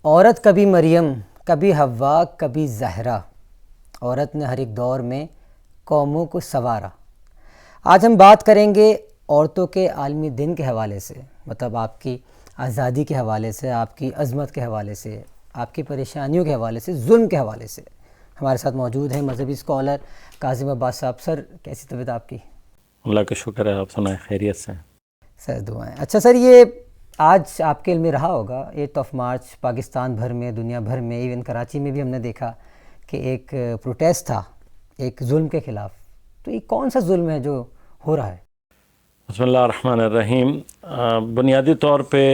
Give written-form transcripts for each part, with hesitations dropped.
عورت کبھی مریم، کبھی حوا، کبھی زہرا، عورت نے ہر ایک دور میں قوموں کو سنوارا۔ آج ہم بات کریں گے عورتوں کے عالمی دن کے حوالے سے، مطلب آپ کی آزادی کے حوالے سے، آپ کی عظمت کے حوالے سے، آپ کی پریشانیوں کے حوالے سے، ظلم کے حوالے سے۔ ہمارے ساتھ موجود ہیں مذہبی اسکالر کاظم عباس صاحب۔ سر، کیسی طبیعت آپ کی؟ اللہ کا شکر ہے، آپ سنائیں خیریت سے؟ سر دعائیں۔ اچھا سر، یہ آج آپ کے علم میں رہا ہوگا 8 مارچ پاکستان بھر میں، دنیا بھر میں، ایون کراچی میں بھی ہم نے دیکھا کہ ایک پروٹیسٹ تھا ایک ظلم کے خلاف۔ تو یہ کون سا ظلم ہے جو ہو رہا ہے؟ بسم اللہ الرحمن الرحیم۔ بنیادی طور پہ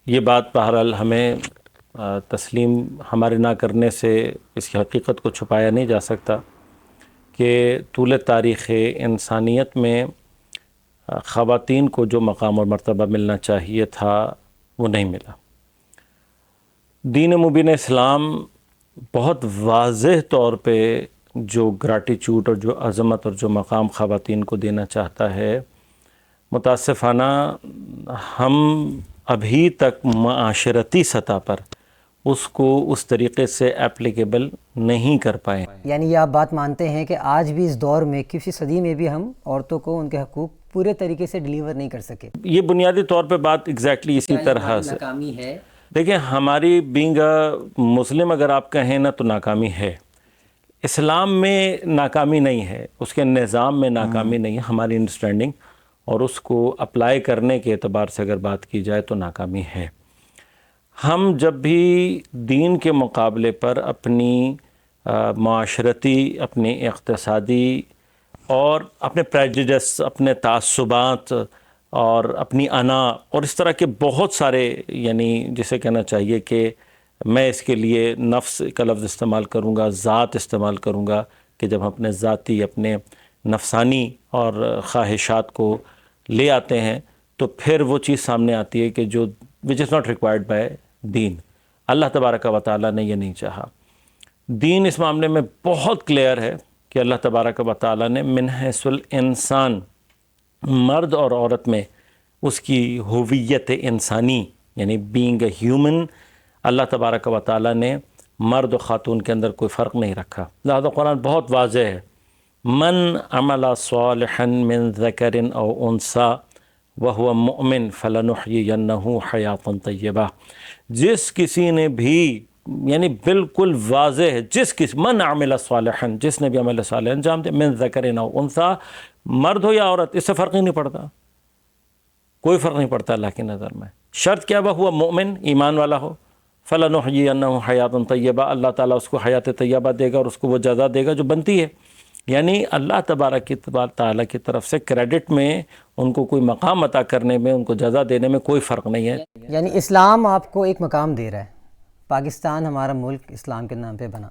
یہ بات بہرحال ہمیں تسلیم ہمارے نہ کرنے سے اس کی حقیقت کو چھپایا نہیں جا سکتا کہ طول تاریخ انسانیت میں خواتین کو جو مقام اور مرتبہ ملنا چاہیے تھا وہ نہیں ملا۔ دین مبین اسلام بہت واضح طور پہ جو گریٹیچیوڈ اور جو عظمت اور جو مقام خواتین کو دینا چاہتا ہے، متاسفانہ ہم ابھی تک معاشرتی سطح پر اس کو اس طریقے سے ایپلیکیبل نہیں کر پائے۔ یعنی یہ آپ بات مانتے ہیں کہ آج بھی اس دور میں 21ویں صدی میں بھی ہم عورتوں کو ان کے حقوق پورے طریقے سے ڈیلیور نہیں کر سکے؟ یہ بنیادی طور پہ بات ایگزیکٹلی اسی طرح سے ناکامی ہے۔ دیکھیں، ہماری بینگ مسلم اگر آپ کہیں نا تو ناکامی ہے، اسلام میں ناکامی نہیں ہے، اس کے نظام میں ناکامی نہیں ہے، ہماری انڈرسٹینڈنگ اور اس کو اپلائی کرنے کے اعتبار سے اگر بات کی جائے تو ناکامی ہے۔ ہم جب بھی دین کے مقابلے پر اپنی معاشرتی، اپنی اقتصادی اور اپنے پریجڈس، اپنے تعصبات اور اپنی انا اور اس طرح کے بہت سارے، یعنی جسے کہنا چاہیے کہ میں اس کے لیے نفس کا لفظ استعمال کروں گا، ذات استعمال کروں گا، کہ جب ہم اپنے ذاتی، اپنے نفسانی اور خواہشات کو لے آتے ہیں تو پھر وہ چیز سامنے آتی ہے کہ جو which is not required by دین۔ اللہ تبارک و تعالیٰ نے یہ نہیں چاہا۔ دین اس معاملے میں بہت کلیئر ہے کہ اللہ تبارک و تعالیٰ نے من حیث الانسان، مرد اور عورت میں اس کی ہویت انسانی، یعنی بینگ اے ہیومن، اللہ تبارک و تعالیٰ نے مرد و خاتون کے اندر کوئی فرق نہیں رکھا۔ لہذا قرآن بہت واضح ہے، من عمل صالحا من ذکر او انثی وہو مؤمن فلنحیینہ حیاۃ طیبہ۔ جس کسی نے بھی، یعنی بالکل واضح ہے، من عمل صالحا، جس نے بھی عمل صالح انجام دے، من ذکر او انثی، مرد ہو یا عورت، اس سے فرق ہی نہیں پڑتا، کوئی فرق نہیں پڑتا اللہ کی نظر میں۔ شرط کیا؟ وہو مؤمن، ایمان والا ہو، فلنحیینہ حیاۃ طیبہ، اللہ تعالیٰ اس کو حیات طیبہ دے گا اور اس کو وہ جزا دے گا جو بنتی ہے۔ یعنی اللہ تبارک تعالیٰ کی طرف سے کریڈٹ میں، ان کو کوئی مقام عطا کرنے میں، ان کو جزا دینے میں کوئی فرق نہیں ہے۔ یعنی اسلام آپ کو ایک مقام دے رہا ہے، پاکستان ہمارا ملک اسلام کے نام پہ بنا،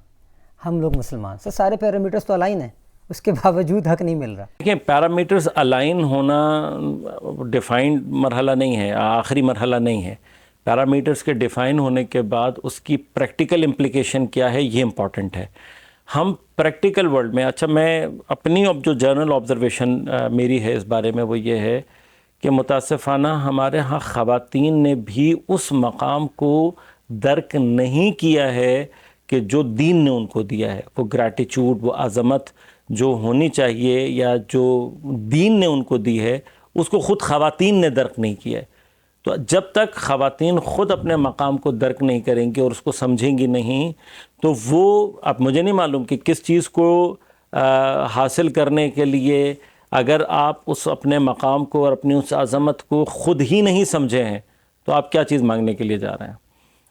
ہم لوگ مسلمان، سارے پیرامیٹرز تو الائن ہیں، اس کے باوجود حق نہیں مل رہا۔ دیکھیں، پیرامیٹرز الائن ہونا ڈیفائنڈ مرحلہ نہیں ہے، آخری مرحلہ نہیں ہے۔ پیرامیٹرز کے ڈیفائن ہونے کے بعد اس کی پریکٹیکل امپلیکیشن کیا ہے، یہ امپورٹنٹ ہے۔ ہم پریکٹیکل ورلڈ میں، اچھا میں اپنی جو جنرل آبزرویشن میری ہے اس بارے میں، وہ یہ ہے کہ متاسفانہ ہمارے ہاں خواتین نے بھی اس مقام کو درک نہیں کیا ہے کہ جو دین نے ان کو دیا ہے، وہ گریٹیچیوڈ، وہ عظمت جو ہونی چاہیے یا جو دین نے ان کو دی ہے، اس کو خود خواتین نے درک نہیں کیا ہے۔ تو جب تک خواتین خود اپنے مقام کو درک نہیں کریں گی اور اس کو سمجھیں گی نہیں، تو وہ، اب مجھے نہیں معلوم کہ کس چیز کو حاصل کرنے کے لیے، اگر آپ اس اپنے مقام کو اور اپنی اس عظمت کو خود ہی نہیں سمجھے ہیں تو آپ کیا چیز مانگنے کے لیے جا رہے ہیں؟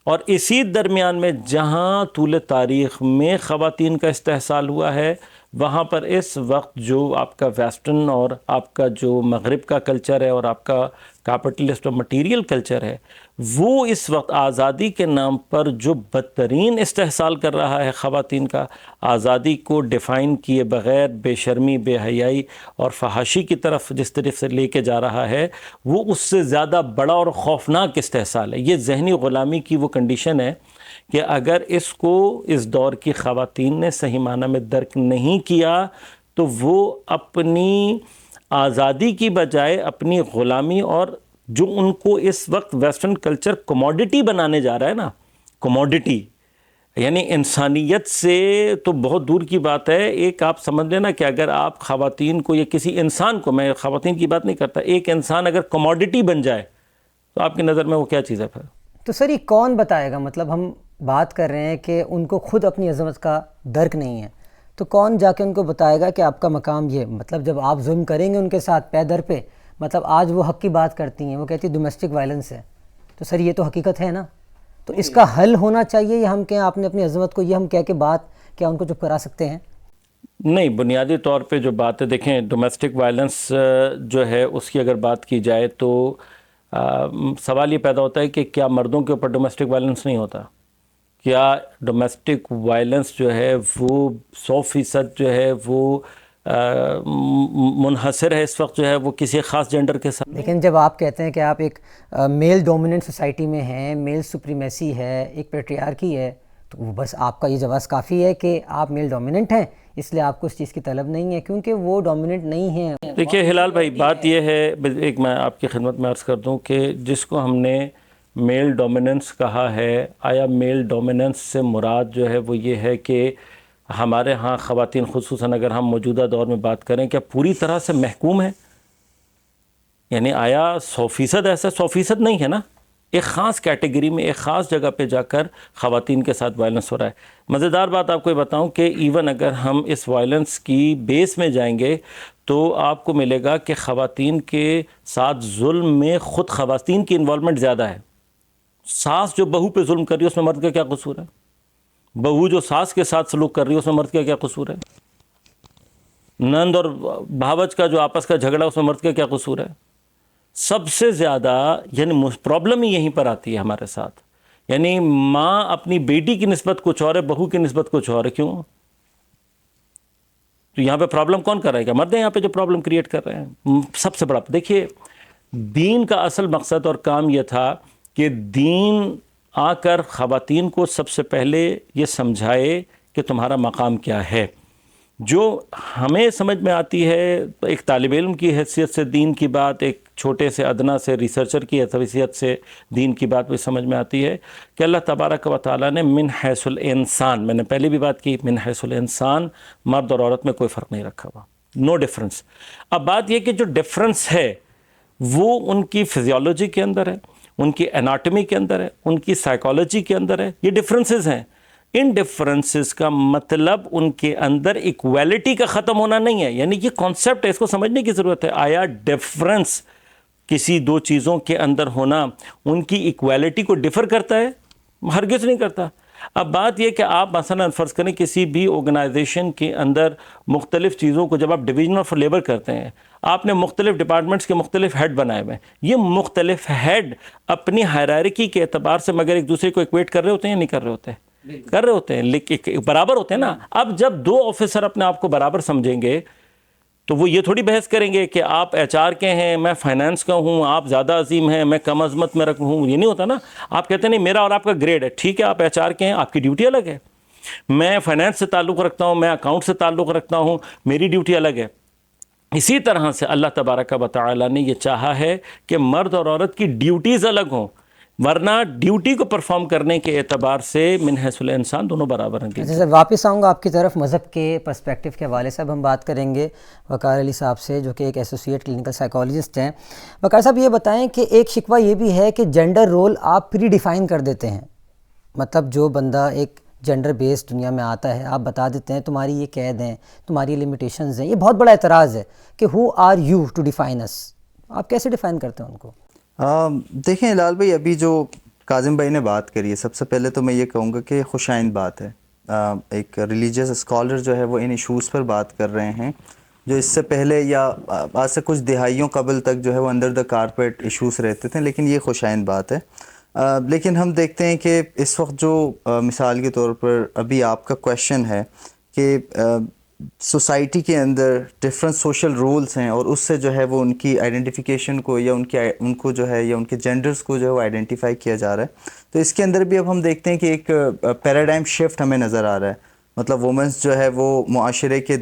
اور اسی درمیان میں جہاں طول تاریخ میں خواتین کا استحصال ہوا ہے، وہاں پر اس وقت جو آپ کا ویسٹرن اور آپ کا جو مغرب کا کلچر ہے اور آپ کا کیپٹلسٹ اور مٹیریل کلچر ہے، وہ اس وقت آزادی کے نام پر جو بدترین استحصال کر رہا ہے خواتین کا، آزادی کو ڈیفائن کیے بغیر بے شرمی، بے حیائی اور فحاشی کی طرف جس طرح سے لے کے جا رہا ہے، وہ اس سے زیادہ بڑا اور خوفناک استحصال ہے۔ یہ ذہنی غلامی کی وہ کنڈیشن ہے کہ اگر اس کو اس دور کی خواتین نے صحیح معنی میں درک نہیں کیا تو وہ اپنی آزادی کی بجائے اپنی غلامی اور جو ان کو اس وقت ویسٹرن کلچر کموڈٹی بنانے جا رہا ہے نا، کموڈٹی یعنی انسانیت سے تو بہت دور کی بات ہے. ایک آپ سمجھ لینا کہ اگر آپ خواتین کو یا کسی انسان کو، میں خواتین کی بات نہیں کرتا، ایک انسان اگر کموڈٹی بن جائے تو آپ کی نظر میں وہ کیا چیز ہے پھر؟ تو سر یہ کون بتائے گا؟ مطلب ہم بات کر رہے ہیں کہ ان کو خود اپنی عظمت کا درک نہیں ہے، تو کون جا کے ان کو بتائے گا کہ آپ کا مقام یہ؟ مطلب جب آپ ظلم کریں گے ان کے ساتھ پے در پہ، مطلب آج وہ حق کی بات کرتی ہیں، وہ کہتی ڈومیسٹک وائلنس ہے، تو سر یہ تو حقیقت ہے نا. تو اس کا حل ہونا چاہیے، یا ہم کہیں آپ نے اپنی عظمت کو یہ ہم کہہ کے بات کیا ان کو چپ کرا سکتے ہیں؟ نہیں، بنیادی طور پہ جو بات ہے، دیکھیں ڈومیسٹک وائلنس جو ہے اس کی اگر بات کی جائے تو سوال یہ پیدا ہوتا ہے کہ کیا مردوں کے اوپر ڈومیسٹک وائلنس نہیں ہوتا؟ کیا ڈومیسٹک وائلنس جو ہے وہ 100% جو ہے وہ منحصر ہے اس وقت جو ہے وہ کسی خاص جینڈر کے ساتھ؟ لیکن جب آپ کہتے ہیں کہ آپ ایک میل ڈومیننٹ سوسائٹی میں ہیں، میل سپریمیسی ہے، ایک پیٹریارکی ہے، تو وہ بس آپ کا یہ جواز کافی ہے کہ آپ میل ڈومیننٹ ہیں، اس لیے آپ کو اس چیز کی طلب نہیں ہے کیونکہ وہ ڈومیننٹ نہیں ہیں. دیکھیے ہلال بھائی، بات یہ ہے، ایک میں آپ کی خدمت میں عرض کر دوں کہ جس کو ہم نے میل ڈومیننس کہا ہے، آیا میل ڈومیننس سے مراد جو ہے وہ یہ ہے کہ ہمارے ہاں خواتین، خصوصاً اگر ہم موجودہ دور میں بات کریں، کیا پوری طرح سے محکوم ہے؟ یعنی آیا 100% ایسا؟ 100% نہیں ہے نا. ایک خاص کیٹیگری میں، ایک خاص جگہ پہ جا کر خواتین کے ساتھ وائلنس ہو رہا ہے. مزیدار بات آپ کو یہ بتاؤں کہ ایون اگر ہم اس وائلنس کی بیس میں جائیں گے تو آپ کو ملے گا کہ خواتین کے ساتھ ظلم میں خود خواتین کی انوالومنٹ زیادہ ہے. ساس جو بہو پہ ظلم کر رہی ہے اس میں مرد کا کیا قصور ہے؟ بہو جو ساس کے ساتھ سلوک کر رہی ہے اس میں مرد کا کیا قصور ہے؟ نند اور بھاوج کا جو آپس کا جھگڑا اس میں مرد کا کیا قصور ہے؟ سب سے زیادہ یعنی پرابلم ہی یہیں پر آتی ہے ہمارے ساتھ. یعنی ماں اپنی بیٹی کی نسبت کچھ اور ہے، بہو کی نسبت کچھ اور ہے. کیوں؟ تو یہاں پہ پرابلم کون کر رہا ہے؟ کیا مرد ہیں یہاں پہ جو پرابلم کریٹ کر رہے ہیں؟ سب سے بڑا دیکھیے، دین کا اصل مقصد اور کام یہ تھا کہ دین آ کر خواتین کو سب سے پہلے یہ سمجھائے کہ تمہارا مقام کیا ہے. جو ہمیں سمجھ میں آتی ہے ایک طالب علم کی حیثیت سے دین کی بات، ایک چھوٹے سے ادنا سے ریسرچر کی حیثیت سے دین کی بات بھی سمجھ میں آتی ہے کہ اللہ تبارک و تعالیٰ نے من حیث الانسان، میں نے پہلے بھی بات کی، من حیث الانسان مرد اور عورت میں کوئی فرق نہیں رکھا ہوا، نو ڈفرنس. اب بات یہ کہ جو ڈفرنس ہے وہ ان کی فزیولوجی کے اندر ہے، ان کی اناٹمی کے اندر ہے، ان کی سائیکالوجی کے اندر ہے. یہ ڈفرنسز ہیں. ان ڈفرنسز کا مطلب ان کے اندر ایکویلٹی کا ختم ہونا نہیں ہے. یعنی یہ کانسیپٹ ہے، اس کو سمجھنے کی ضرورت ہے. آیا ڈفرنس کسی دو چیزوں کے اندر ہونا ان کی ایکویلٹی کو ڈفر کرتا ہے؟ ہرگز نہیں کرتا. اب بات یہ کہ آپ مثلا فرض کریں کسی بھی آرگنائزیشن کے اندر مختلف چیزوں کو جب آپ ڈویژن آف لیبر کرتے ہیں، آپ نے مختلف ڈپارٹمنٹس کے مختلف ہیڈ بنائے ہوئے ہیں. یہ مختلف ہیڈ اپنی ہائرارکی کے اعتبار سے مگر ایک دوسرے کو ایکویٹ کر رہے ہوتے ہیں یا نہیں کر رہے ہوتے ہیں؟ کر رہے ہوتے ہیں، لیکن برابر ہوتے ہیں نا. اب جب دو آفیسر اپنے آپ کو برابر سمجھیں گے تو وہ یہ تھوڑی بحث کریں گے کہ آپ ایچ آر کے ہیں، میں فائنانس کا ہوں، آپ زیادہ عظیم ہیں، میں کم عظمت میں ہوں. یہ نہیں ہوتا نا. آپ کہتے ہیں نہیں میرا اور آپ کا گریڈ ہے، ٹھیک ہے آپ ایچ آر کے ہیں، آپ کی ڈیوٹی الگ ہے. میں فائنانس سے تعلق رکھتا ہوں، میں اکاؤنٹ سے تعلق رکھتا ہوں، میری ڈیوٹی الگ ہے. اسی طرح سے اللہ تبارک و تعالی نے یہ چاہا ہے کہ مرد اور عورت کی ڈیوٹیز الگ ہوں، ورنہ ڈیوٹی کو پرفارم کرنے کے اعتبار سے من حیث الانسان دونوں برابر ہیں. جیسے واپس آؤں گا آپ کی طرف مذہب کے پرسپیکٹیو کے حوالے سے. اب ہم بات کریں گے وقار علی صاحب سے جو کہ ایک ایسوسیٹ کلینکل سائیکالوجسٹ ہیں. وقار صاحب یہ بتائیں کہ ایک شکوہ یہ بھی ہے کہ جینڈر رول آپ پری ڈیفائن کر دیتے ہیں. مطلب جو بندہ ایک جینڈر بیسڈ دنیا میں آتا ہے آپ بتا دیتے ہیں تمہاری یہ قید ہیں، تمہاری لمیٹیشنز ہیں. یہ بہت بڑا اعتراض ہے کہ who are you to define us. آپ کیسے ڈیفائن کرتے ہیں ان کو؟ دیکھیں ہلال بھائی، ابھی جو کاظم بھائی نے بات کری ہے، سب سے پہلے تو میں یہ کہوں گا کہ خوشائند بات ہے. ایک ریلیجیس اسکالر جو ہے وہ ان ایشوز پر بات کر رہے ہیں جو اس سے پہلے یا آج سے کچھ دہائیوں قبل تک جو ہے وہ انڈر دا کارپیٹ ایشوز رہتے تھے، لیکن یہ خوشائند بات ہے. لیکن ہم دیکھتے ہیں کہ اس وقت جو مثال کے طور پر ابھی آپ کا کویشچن ہے کہ سوسائٹی کے اندر ڈفرینٹ سوشل رولز ہیں اور اس سے جو ہے وہ ان کی آئیڈینٹیفیکیشن کو یا ان کو جو ہے یا ان کے جینڈرز کو جو ہے وہ آئیڈینٹیفائی کیا جا رہا ہے. تو اس کے اندر بھی اب ہم دیکھتے ہیں کہ ایک پیراڈائم شفٹ ہمیں نظر آ رہا ہے. مطلب وومنس جو ہے وہ معاشرے کے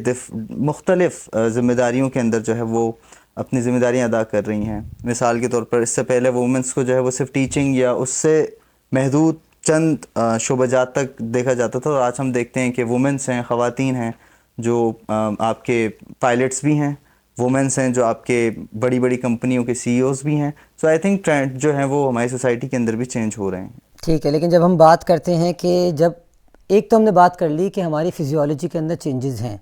مختلف ذمہ داریوں کے اندر جو ہے وہ اپنی ذمہ داریاں ادا کر رہی ہیں. مثال کے طور پر اس سے پہلے وومنس کو جو ہے وہ صرف ٹیچنگ یا اس سے محدود چند شعبہ جات تک دیکھا جاتا تھا, اور آج ہم دیکھتے ہیں کہ وومنس ہیں, خواتین ہیں جو آپ کے پائلٹس بھی ہیں, وومنس ہیں جو آپ کے بڑی بڑی کمپنیوں کے سی ای اوز بھی ہیں. سو آئی تھنک ٹرینڈ جو ہیں وہ ہماری سوسائٹی کے اندر بھی چینج ہو رہے ہیں. ٹھیک ہے, لیکن جب ہم بات کرتے ہیں کہ جب ایک تو ہم نے بات کر لی کہ ہماری فزیولوجی کے اندر چینجز ہیں,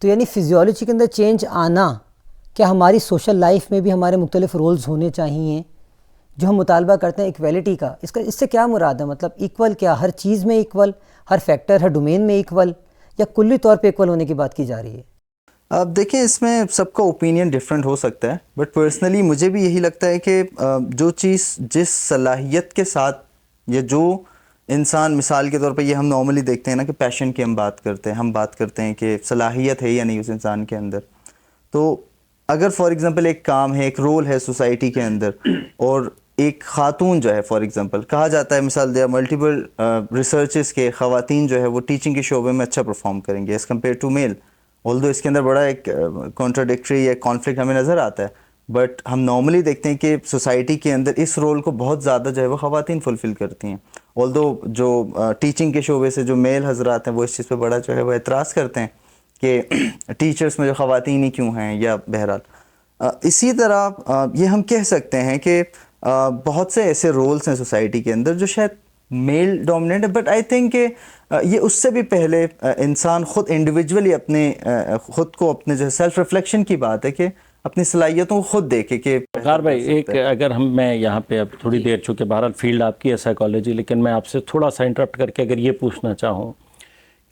تو یعنی فزیولوجی کے اندر چینج آنا, کیا ہماری سوشل لائف میں بھی ہمارے مختلف رولز ہونے چاہیے جو ہم مطالبہ کرتے ہیں ایکویلٹی کا؟ اس سے کیا مراد ہے؟ مطلب ایکول کیا ہر چیز میں ایکول, ہر فیکٹر ہر ڈومین میں ایکول, یا کلی طور پہ ایکول ہونے کی بات کی جا رہی ہے؟ اب دیکھیں اس میں سب کا اوپینین ڈفرینٹ ہو سکتا ہے, بٹ پرسنلی مجھے بھی یہی لگتا ہے کہ جو چیز جس صلاحیت کے ساتھ, یا جو انسان, مثال کے طور پہ یہ ہم نارملی دیکھتے ہیں نا کہ پیشن کی ہم بات کرتے ہیں کہ صلاحیت ہے یا نہیں اس انسان کے اندر. تو اگر فار ایگزامپل ایک کام ہے, ایک رول ہے سوسائٹی کے اندر, اور ایک خاتون جو ہے فار ایگزامپل کہا جاتا ہے, مثال دیا ملٹیپل ریسرچز کے خواتین جو ہے وہ ٹیچنگ کے شعبے میں اچھا پرفارم کریں گے as compared to male. Although اس کے اندر بڑا ایک کانٹراڈکٹری یا کانفلکٹ ہمیں نظر آتا ہے, بٹ ہم نارملی دیکھتے ہیں کہ سوسائٹی کے اندر اس رول کو بہت زیادہ جو ہے وہ خواتین فلفل کرتی ہیں. آلدو جو ٹیچنگ کے شعبے سے جو میل حضرات ہیں وہ اس چیز پہ بڑا جو ہے وہ اعتراض کرتے ہیں کہ ٹیچرس میں جو خواتین ہی کیوں ہیں, یا بہرحال اسی طرح یہ ہم کہہ سکتے ہیں کہ بہت سے ایسے رولز ہیں سوسائٹی کے اندر جو شاید میل ڈومیننٹ ہے, بٹ آئی تھنک کہ یہ اس سے بھی پہلے انسان خود انڈیویجولی اپنے خود کو اپنے جو سیلف ریفلیکشن کی بات ہے کہ اپنی صلاحیتوں کو خود دیکھے. کہ وقار بھائی ایک اگر میں یہاں پہ اب تھوڑی دیر, چونکہ بہرحال فیلڈ آپ کی ہے سائیکالوجی, لیکن میں آپ سے تھوڑا سا انٹرپٹ کر کے اگر یہ پوچھنا چاہوں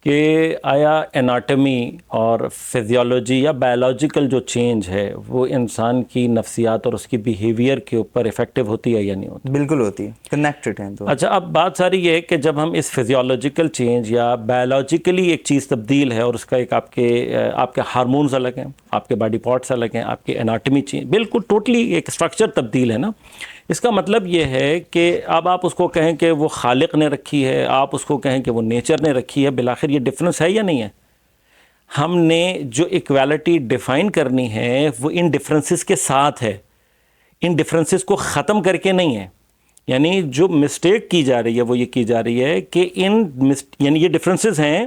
کہ آیا اناٹمی اور فزیولوجی یا بایولوجیکل جو چینج ہے وہ انسان کی نفسیات اور اس کی بیہیویئر کے اوپر افیکٹو ہوتی ہے یا نہیں ہوتی؟ بالکل ہوتی ہے, کنیکٹڈ ہیں. تو اچھا, اب بات ساری یہ ہے کہ جب ہم اس فزیولوجیکل چینج یا بایولوجیکلی ایک چیز تبدیل ہے, اور اس کا ایک آپ کے ہارمونز الگ ہیں, آپ کے باڈی پارٹس الگ ہیں, آپ کے اناٹمی چینج بالکل ٹوٹلی ایک اسٹرکچر تبدیل ہے نا, اس کا مطلب یہ ہے کہ اب آپ اس کو کہیں کہ وہ خالق نے رکھی ہے, آپ اس کو کہیں کہ وہ نیچر نے رکھی ہے, بالآخر یہ ڈفرینس ہے یا نہیں ہے؟ ہم نے جو ایکویلٹی ڈیفائن کرنی ہے وہ ان ڈفرینسز کے ساتھ ہے, ان ڈفرینسز کو ختم کر کے نہیں ہے. یعنی جو مسٹیک کی جا رہی ہے وہ یہ کی جا رہی ہے کہ یعنی یہ ڈفرینسز ہیں,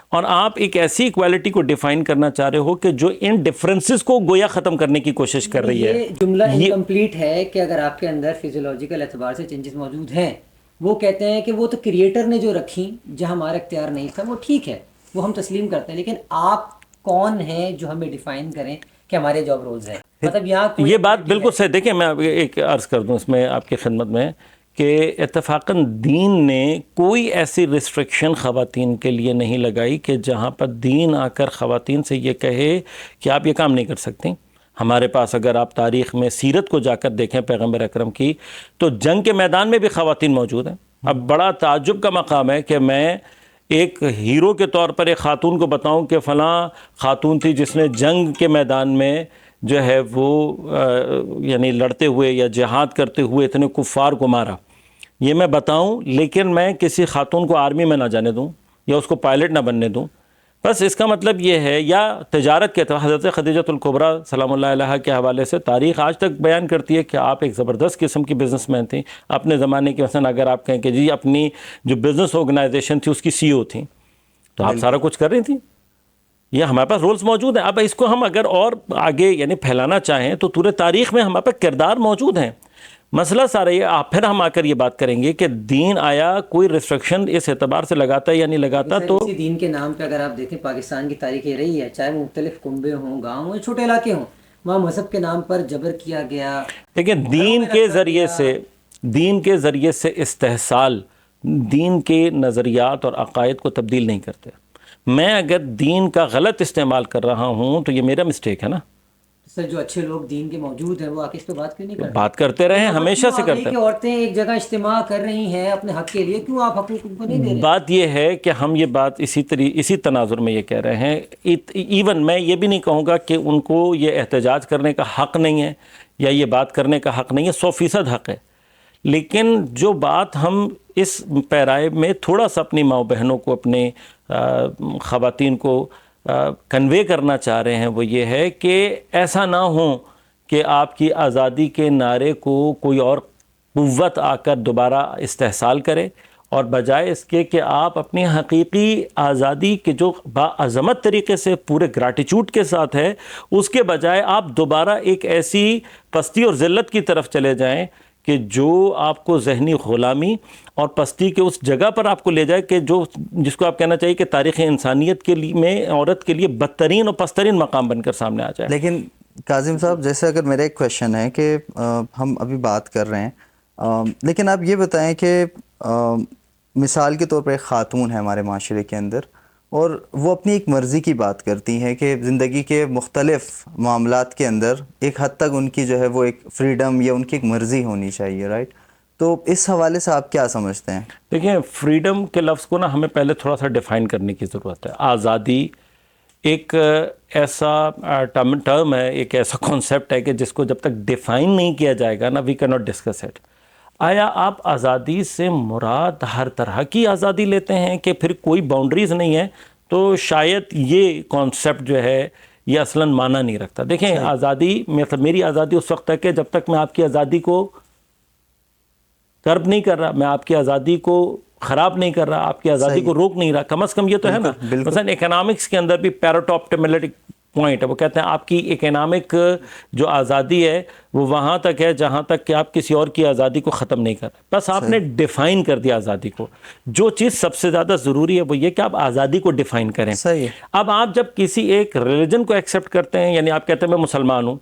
اور آپ ایک ایسی ایکویلٹی کو ڈیفائن کرنا چاہ رہے ہو کہ جو ان ڈفرینسز کو گویا ختم کرنے کی کوشش کر رہی ہے. یہ جملہ انکمپلیٹ ہے کہ اگر آپ کے اندر فزیولوجیکل اعتبار سے چینجز موجود ہیں, وہ کہتے ہیں کہ وہ تو کریٹر نے جو رکھی جہاں ہمارا اختیار نہیں تھا, وہ ٹھیک ہے, وہ ہم تسلیم کرتے ہیں, لیکن آپ کون ہیں جو ہمیں ڈیفائن کریں کہ ہمارے جاب رولز ہیں؟ مطلب یہاں یہ بات بالکل صحیح. دیکھیں میں ایک عرض کر دوں اس میں آپ کی خدمت میں کہ اتفاقاً دین نے کوئی ایسی ریسٹرکشن خواتین کے لیے نہیں لگائی کہ جہاں پر دین آ کر خواتین سے یہ کہے کہ آپ یہ کام نہیں کر سکتی. ہمارے پاس اگر آپ تاریخ میں سیرت کو جا کر دیکھیں پیغمبر اکرم کی, تو جنگ کے میدان میں بھی خواتین موجود ہیں. اب بڑا تعجب کا مقام ہے کہ میں ایک ہیرو کے طور پر ایک خاتون کو بتاؤں کہ فلاں خاتون تھی جس نے جنگ کے میدان میں جو ہے وہ یعنی لڑتے ہوئے یا جہاد کرتے ہوئے اتنے کفار کو مارا, یہ میں بتاؤں, لیکن میں کسی خاتون کو آرمی میں نہ جانے دوں یا اس کو پائلٹ نہ بننے دوں. بس اس کا مطلب یہ ہے. یا تجارت کے حضرت خدیجۃ الکبریٰ سلام اللہ علیہا کے حوالے سے تاریخ آج تک بیان کرتی ہے کہ آپ ایک زبردست قسم کی بزنس مین تھیں اپنے زمانے کی. مثلا اگر آپ کہیں کہ جی اپنی جو بزنس آرگنائزیشن تھی اس کی سی او تھیں, تو آپ سارا کچھ کر رہی تھیں. یہ ہمارے پاس رولز موجود ہیں. اب اس کو ہم اگر اور آگے یعنی پھیلانا چاہیں تو پورے تاریخ میں ہمارے پاس کردار موجود ہیں. مسئلہ سارا یہ, پھر ہم آ کر یہ بات کریں گے کہ دین آیا کوئی ریسٹرکشن اس اعتبار سے لگاتا ہے یا نہیں لگاتا. تو اسی دین کے نام پہ اگر آپ دیکھیں پاکستان کی تاریخ یہ رہی ہے, چاہے مختلف کنبے ہوں, گاؤں ہوں, چھوٹے علاقے ہوں, وہاں مذہب کے نام پر جبر کیا گیا. لیکن دین کے ذریعے سے استحصال دین کے نظریات اور عقائد کو تبدیل نہیں کرتے. میں اگر دین کا غلط استعمال کر رہا ہوں تو یہ میرا مسٹیک ہے نا. سر جو اچھے لوگ دین کے موجود ہیں وہ آکے اس پہ بات کیوں نہیں کرتے؟ بات کرتے رہے, ہمیشہ سے کرتے ہیں. عورتیں ایک جگہ اجتماع کر رہی ہیں اپنے حق کے لیے, کیوں آپ حقوق کو نہیں دے رہے؟ بات یہ ہے کہ ہم یہ بات اسی تناظر میں یہ کہہ رہے ہیں. ایون میں یہ بھی نہیں کہوں گا کہ ان کو یہ احتجاج کرنے کا حق نہیں ہے یا یہ بات کرنے کا حق نہیں ہے, 100% حق ہے. لیکن جو بات ہم اس پیرائے میں تھوڑا سا اپنی ماؤں بہنوں کو, اپنے خواتین کو کنوے کرنا چاہ رہے ہیں وہ یہ ہے کہ ایسا نہ ہو کہ آپ کی آزادی کے نعرے کو کوئی اور قوت آ کر دوبارہ استحصال کرے، اور بجائے اس کے کہ آپ اپنی حقیقی آزادی کے جو باعظمت طریقے سے پورے گریٹیچیوڈ کے ساتھ ہے، اس کے بجائے آپ دوبارہ ایک ایسی پستی اور ذلت کی طرف چلے جائیں کہ جو آپ کو ذہنی غلامی اور پستی کے اس جگہ پر آپ کو لے جائے کہ جس کو آپ کہنا چاہیے کہ تاریخ انسانیت کے لیے میں عورت کے لیے بدترین اور پسترین مقام بن کر سامنے آ جائے۔ لیکن کاظم صاحب، جیسے اگر میرا ایک کویشچن ہے کہ ہم ابھی بات کر رہے ہیں، لیکن آپ یہ بتائیں کہ مثال کے طور پر ایک خاتون ہے ہمارے معاشرے کے اندر، اور وہ اپنی ایک مرضی کی بات کرتی ہیں کہ زندگی کے مختلف معاملات کے اندر ایک حد تک ان کی جو ہے وہ ایک فریڈم یا ان کی ایک مرضی ہونی چاہیے، رائٹ؟ تو اس حوالے سے آپ کیا سمجھتے ہیں؟ دیکھیں، فریڈم کے لفظ کو نا ہمیں پہلے تھوڑا سا ڈیفائن کرنے کی ضرورت ہے۔ آزادی ایک ایسا ٹرم ہے، ایک ایسا کانسیپٹ ہے کہ جس کو جب تک ڈیفائن نہیں کیا جائے گا نا، we can not discuss it. آیا آپ آزادی سے مراد ہر طرح کی آزادی لیتے ہیں کہ پھر کوئی باؤنڈریز نہیں ہے؟ تو شاید یہ کانسیپٹ جو ہے یہ اصلاً معنی نہیں رکھتا۔ دیکھیں، آزادی مطلب میری آزادی اس وقت تک ہے جب تک میں آپ کی آزادی کو کرب نہیں کر رہا، میں آپ کی آزادی کو خراب نہیں کر رہا، آپ کی آزادی کو روک نہیں رہا، کم از کم یہ تو ہے نا۔ مثلا اکنامکس کے اندر بھی پیریٹو آپٹیملٹک پوائنٹ ہے، وہ کہتے ہیں آپ کی اکنامک جو آزادی ہے وہ وہاں تک ہے جہاں تک کہ آپ کسی اور کی آزادی کو ختم نہیں کر رہے۔ بس آپ نے ڈیفائن کر دیا آزادی کو۔ جو چیز سب سے زیادہ ضروری ہے وہ یہ کہ آپ آزادی کو ڈیفائن کریں۔ اب آپ جب کسی ایک ریلیجن کو ایکسیپٹ کرتے ہیں، یعنی آپ کہتے ہیں میں مسلمان ہوں،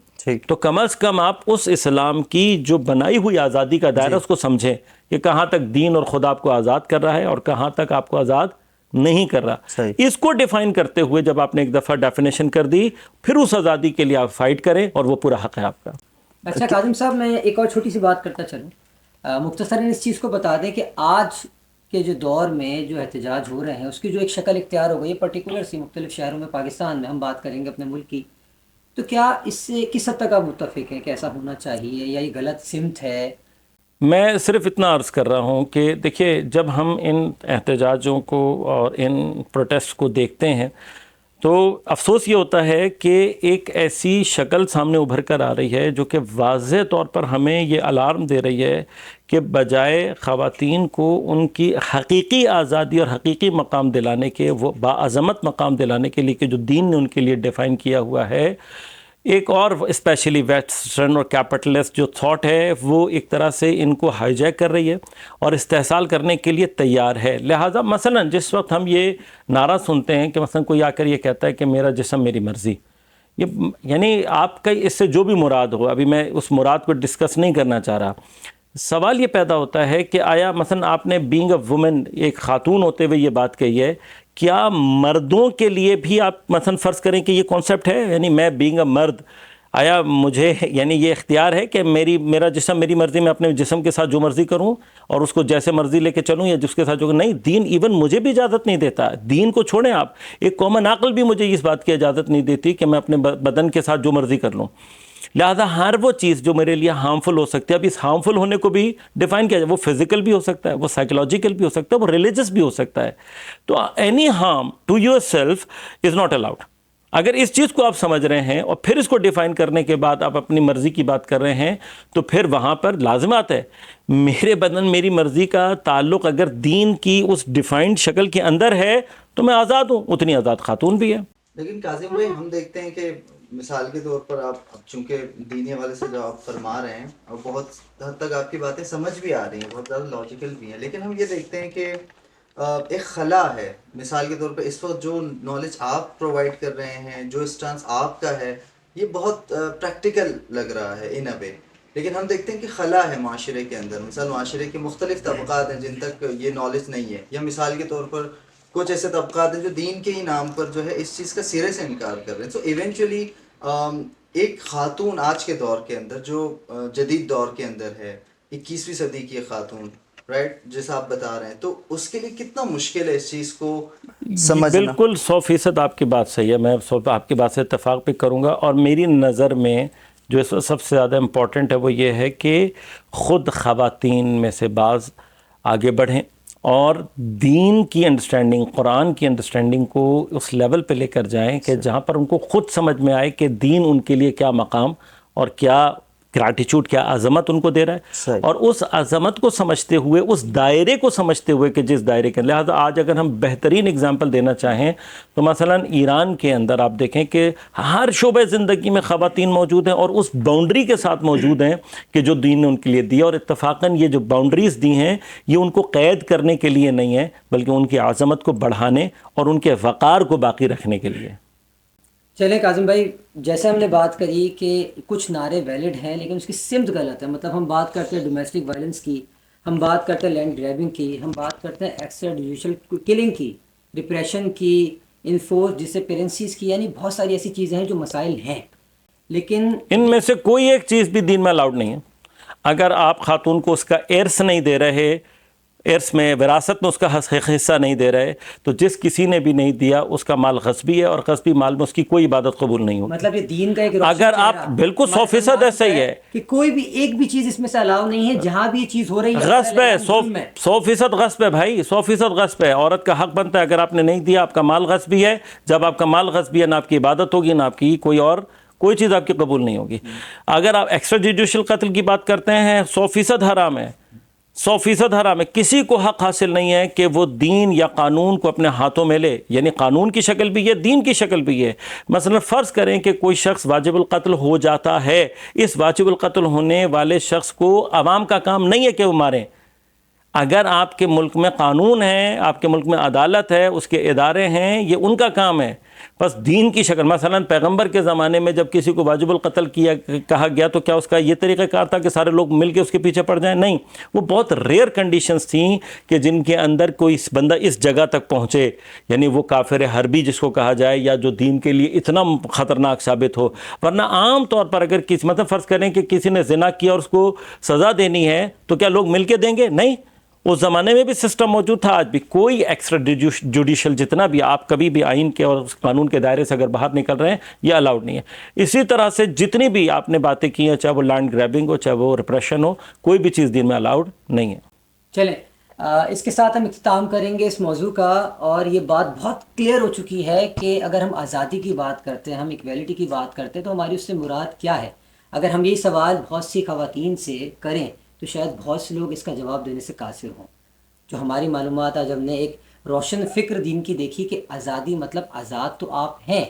تو کم از کم آپ اس اسلام کی جو بنائی ہوئی آزادی کا دائرہ اس کو سمجھیں کہ کہاں تک دین اور خدا آپ کو آزاد کر رہا ہے اور کہاں تک آپ کو آزاد نہیں کر رہا۔ اس کو ڈیفائن کرتے ہوئے جب آپ نے ایک دفعہ ڈیفینیشن کر دی، پھر اس آزادی کے لیے آپ فائٹ کریں اور وہ پورا حق ہے آپ کا۔ اچھا کاظم صاحب، میں ایک اور چھوٹی سی بات کرتا چلوں، مختصراً اس چیز کو بتا دیں کہ آج کے جو دور میں جو احتجاج ہو رہے ہیں اس کی جو ایک شکل اختیار ہو گئی ہے پرٹیکولر سی مختلف شہروں میں، پاکستان میں ہم بات کریں گے اپنے ملک کی، تو کیا اس سے کس حد تک آپ متفق ہیں کہ ایسا ہونا چاہیے یا یہ غلط سمت ہے؟ میں صرف اتنا عرض کر رہا ہوں کہ دیکھیے، جب ہم ان احتجاجوں کو اور ان پروٹیسٹ کو دیکھتے ہیں تو افسوس یہ ہوتا ہے کہ ایک ایسی شکل سامنے ابھر کر آ رہی ہے جو کہ واضح طور پر ہمیں یہ الارم دے رہی ہے کہ بجائے خواتین کو ان کی حقیقی آزادی اور حقیقی مقام دلانے کے، وہ باعظمت مقام دلانے کے لیے کہ جو دین نے ان کے لیے ڈیفائن کیا ہوا ہے، ایک اور اسپیشلی ویسٹرن اور کیپٹلسٹ جو تھاٹ ہے وہ ایک طرح سے ان کو ہائی جیک کر رہی ہے اور استحصال کرنے کے لیے تیار ہے۔ لہٰذا مثلا جس وقت ہم یہ نعرہ سنتے ہیں کہ مثلا کوئی آ کر یہ کہتا ہے کہ میرا جسم میری مرضی، یہ یعنی آپ کا اس سے جو بھی مراد ہو، ابھی میں اس مراد کو ڈسکس نہیں کرنا چاہ رہا، سوال یہ پیدا ہوتا ہے کہ آیا مثلا آپ نے بینگ اے وومن، ایک خاتون ہوتے ہوئے یہ بات کہی ہے، کیا مردوں کے لیے بھی آپ مثلا فرض کریں کہ یہ کانسیپٹ ہے، یعنی میں بینگ اے مرد، آیا مجھے یعنی یہ اختیار ہے کہ میرا جسم میری مرضی، میں اپنے جسم کے ساتھ جو مرضی کروں اور اس کو جیسے مرضی لے کے چلوں یا جس کے ساتھ جو نہیں؟ دین ایون مجھے بھی اجازت نہیں دیتا۔ دین کو چھوڑیں آپ، ایک کامن عقل بھی مجھے اس بات کی اجازت نہیں دیتی کہ میں اپنے بدن کے ساتھ جو مرضی کر لوں۔ لہٰذا ہر وہ چیز جو میرے لیے ہارمفل ہو سکتی ہے، اب اس ہارمفل ہونے کو بھی ڈیفائن کیا جائے، وہ فزیکل بھی ہو سکتا ہے، وہ سائیکولوجیکل بھی ہو سکتا ہے، وہ ریلیجس بھی ہو سکتا ہے۔ تو any harm to yourself is not allowed. اگر اس چیز کو آپ سمجھ رہے ہیں اور پھر اس کو ڈیفائن کرنے کے بعد آپ اپنی مرضی کی بات کر رہے ہیں، تو پھر وہاں پر لازمات ہے میرے بدن میری مرضی کا تعلق اگر دین کی اس ڈیفائنڈ شکل کے اندر ہے تو میں آزاد ہوں، اتنی آزاد خاتون بھی ہے۔ لیکن کاظم بھائی، ہم دیکھتے ہیں کہ مثال کے طور پر آپ چونکہ دینی حوالے سے جو آپ فرما رہے ہیں اور بہت حد تک آپ کی باتیں سمجھ بھی آ رہی ہیں، بہت زیادہ لاجیکل بھی ہیں، لیکن ہم یہ دیکھتے ہیں کہ ایک خلا ہے۔ مثال کے طور پہ اس وقت جو نالج آپ پرووائڈ کر رہے ہیں، جو اسٹانس آپ کا ہے، یہ بہت پریکٹیکل لگ رہا ہے ان اے وے، لیکن ہم دیکھتے ہیں کہ خلا ہے معاشرے کے اندر۔ مثال معاشرے کے مختلف طبقات ہیں جن تک یہ نالج نہیں ہے، یا مثال کے طور پر کچھ ایسے طبقات ہیں جو دین کے ہی نام پر جو ہے اس چیز کا سرے سے انکار کر رہے ہیں۔ تو ایونچولی ایک خاتون آج کے دور کے اندر جو جدید دور کے اندر ہے، 21ویں صدی کی خاتون، رائٹ، جیسا آپ بتا رہے ہیں، تو اس کے لیے کتنا مشکل ہے اس چیز کو سمجھنا؟ بالکل 100% آپ کی بات صحیح ہے، میں آپ کی بات سے اتفاق بھی کروں گا، اور میری نظر میں جو اس وقت سب سے زیادہ امپورٹنٹ ہے وہ یہ ہے کہ خود خواتین میں سے بعض آگے بڑھیں اور دین کی انڈرسٹینڈنگ، قرآن کی انڈرسٹینڈنگ کو اس لیول پہ لے کر جائیں کہ جہاں پر ان کو خود سمجھ میں آئے کہ دین ان کے لیے کیا مقام اور کیا گریٹیچیوڈ، کیا عظمت ان کو دے رہا ہے، صحیح. اور اس عظمت کو سمجھتے ہوئے، اس دائرے کو سمجھتے ہوئے کہ جس دائرے کے لہٰذا آج اگر ہم بہترین اگزامپل دینا چاہیں تو مثلا ایران کے اندر آپ دیکھیں کہ ہر شعبہ زندگی میں خواتین موجود ہیں، اور اس باؤنڈری کے ساتھ موجود ہیں کہ جو دین نے ان کے لیے دی، اور اتفاقاً یہ جو باؤنڈریز دی ہیں یہ ان کو قید کرنے کے لیے نہیں ہے بلکہ ان کی عظمت کو بڑھانے اور ان کے وقار کو باقی رکھنے کے لیے. چلیں کاظم بھائی، جیسے ہم نے بات کری کہ کچھ نعرے ویلڈ ہیں لیکن اس کی سمت غلط ہے. مطلب ہم بات کرتے ہیں ڈومیسٹک وائلنس کی، ہم بات کرتے ہیں لینڈ گریبنگ کی، ہم بات کرتے ہیں ایکسٹرا جوڈیشل کلنگ کی، ریپریشن کی، انفورس ڈسپیرنسیز کی، یعنی بہت ساری ایسی چیزیں ہیں جو مسائل ہیں، لیکن ان میں سے کوئی ایک چیز بھی دین میں الاؤڈ نہیں ہے. اگر آپ خاتون کو اس کا ارث نہیں دے رہے، ارث میں، وراثت میں اس کا حصہ نہیں دے رہے، تو جس کسی نے بھی نہیں دیا اس کا مال غصبی ہے، اور غصبی مال میں اس کی کوئی عبادت قبول نہیں ہوگی. مطلب یہ دین کا ایک روشن اگر آپ چہرہ، بالکل 100% ایسا ہی ہے کہ کوئی بھی ایک بھی چیز اس میں سے الاؤ نہیں ہے، جہاں بھی یہ چیز ہو رہی ہے غصب ہے، 100% غصب ہے بھائی، 100% غصب ہے. عورت کا حق بنتا ہے، اگر آپ نے نہیں دیا آپ کا مال غصبی ہے. جب آپ کا مال غصبی ہے نہ آپ کی عبادت ہوگی نہ آپ کی کوئی چیز آپ کی قبول نہیں ہوگی. اگر آپ ایکسٹرا جوڈیشل قتل کی بات کرتے ہیں، 100% حرام ہے، 100% حرام ہے. کسی کو حق حاصل نہیں ہے کہ وہ دین یا قانون کو اپنے ہاتھوں میں لے، یعنی قانون کی شکل بھی ہے، دین کی شکل بھی ہے. مثلا فرض کریں کہ کوئی شخص واجب القتل ہو جاتا ہے، اس واجب القتل ہونے والے شخص کو عوام کا کام نہیں ہے کہ وہ ماریں. اگر آپ کے ملک میں قانون ہے، آپ کے ملک میں عدالت ہے، اس کے ادارے ہیں، یہ ان کا کام ہے. بس دین کی شکل، مثلا پیغمبر کے زمانے میں جب کسی کو واجب القتل کہا گیا تو کیا اس کا یہ طریقہ کار تھا کہ سارے لوگ مل کے اس کے پیچھے پڑ جائیں؟ نہیں. وہ بہت ریئر کنڈیشنز تھیں کہ جن کے اندر کوئی بندہ اس جگہ تک پہنچے، یعنی وہ کافر حربی جس کو کہا جائے، یا جو دین کے لیے اتنا خطرناک ثابت ہو. ورنہ عام طور پر اگر کسی، مطلب فرض کریں کہ کسی نے زنا کیا اور اس کو سزا دینی ہے تو کیا لوگ مل کے دیں گے؟ نہیں. اس زمانے میں بھی سسٹم موجود تھا، آج بھی. کوئی ایکسٹرا جوڈیشل جتنا بھی آپ کبھی بھی آئین کے اور قانون کے دائرے سے اگر باہر نکل رہے ہیں یہ الاؤڈ نہیں ہے. اسی طرح سے جتنی بھی آپ نے باتیں کی ہیں، چاہے وہ لینڈ گریبنگ ہو، چاہے وہ ریپریشن ہو، کوئی بھی چیز دین میں الاؤڈ نہیں ہے. چلیں اس کے ساتھ ہم اختتام کریں گے اس موضوع کا، اور یہ بات بہت کلیئر ہو چکی ہے کہ اگر ہم آزادی کی بات کرتے ہیں، ہم ایکویلٹی کی بات کرتے ہیں، تو ہماری اس سے مراد کیا ہے. اگر ہم یہ سوال بہت سی خواتین سے کریں تو شاید بہت سے لوگ اس کا جواب دینے سے قاصر ہوں. جو ہماری معلومات آج ہم نے ایک روشن فکر دین کی دیکھی کہ آزادی مطلب آزاد تو آپ ہیں،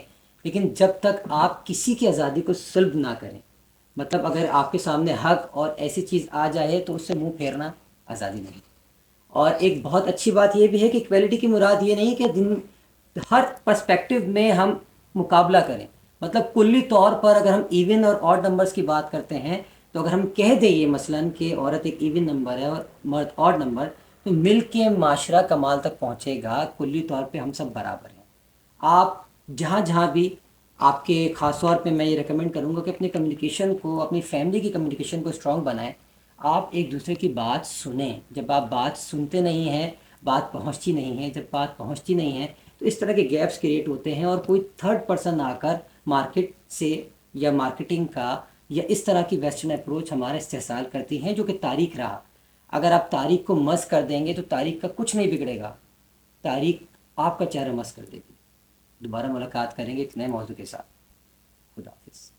لیکن جب تک آپ کسی کی آزادی کو سلب نہ کریں، مطلب اگر آپ کے سامنے حق اور ایسی چیز آ جائے تو اس سے منہ پھیرنا آزادی نہیں. اور ایک بہت اچھی بات یہ بھی ہے کہ ایکویلٹی کی مراد یہ نہیں کہ ہر پرسپیکٹو میں ہم مقابلہ کریں. مطلب کلی طور پر اگر ہم ایون اور آڈ نمبرز کی بات کرتے ہیں تو اگر ہم کہہ دیں یہ مثلاً کہ عورت ایک ایون نمبر ہے اور مرد آڈ نمبر، تو مل کے معاشرہ کمال تک پہنچے گا. کلی طور پہ ہم سب برابر ہیں. آپ جہاں بھی آپ کے، خاص طور پہ میں یہ ریکمینڈ کروں گا کہ اپنی کمیونیکیشن کو، اپنی فیملی کی کمیونیکیشن کو اسٹرانگ بنائیں. آپ ایک دوسرے کی بات سنیں. جب آپ بات سنتے نہیں ہیں، بات پہنچتی نہیں ہے. جب بات پہنچتی نہیں ہے تو اس طرح کے گیپس کریٹ ہوتے ہیں، اور کوئی تھرڈ پرسن آ کر مارکیٹ سے یا مارکیٹنگ کا یا اس طرح کی ویسٹرن اپروچ ہمارا استحصال کرتی ہیں، جو کہ تاریخ رہا. اگر آپ تاریخ کو مس کر دیں گے تو تاریخ کا کچھ نہیں بگڑے گا، تاریخ آپ کا چہرہ مس کر دے گی. دوبارہ ملاقات کریں گے ایک نئے موضوع کے ساتھ. خدا حافظ.